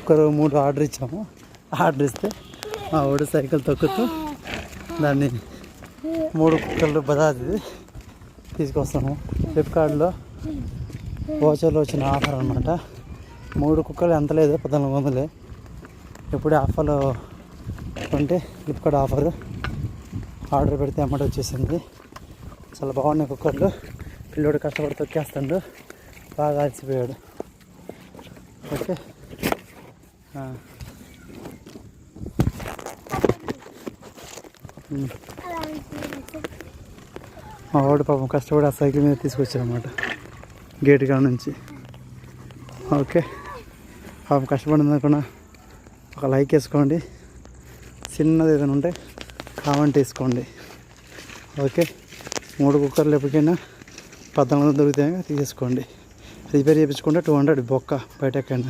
Cooker 3 order ఇచ్చాము. Order ఇస్తే మా వాడు సైకిల్ తొక్కుతూ దాన్ని 3 కుక్కర్లు బజాజ్ తీసుకొస్తాము. ఫ్లిప్కార్ట్లో ఓచర్లో వచ్చిన ఆఫర్ అనమాట. 3 కుక్కర్లు ఎంత లేదు 1400. ఎప్పుడే ఆఫర్లో ఉంటే ఫ్లిప్కార్ట్ ఆఫర్ ఆర్డర్ పెడితే అమ్మట వచ్చేసింది. చాలా బాగున్నాయి కుక్కర్లు. పిల్లోడు కష్టపడి తొక్కేస్తాడు, బాగా అలసిపోయాడు. ఓకే, మా వాడు పాపం కష్టపడి ఆ సైకిల్ మీద తీసుకొచ్చారన్నమాట గేట్ కాడ నుంచి. ఓకే, పాపం కష్టపడిందనుకున్నా ఒక లైక్ వేసుకోండి. చిన్నది ఏదైనా ఉంటే కామెంట్ వేసుకోండి. ఓకే, 3 కుక్కర్లు ఎప్పటికైనా 1400 దొరుకుతాయి, తీసేసుకోండి. రిపేర్ చేయించుకుంటే 200 బొక్క బయట ఎక్కైనా.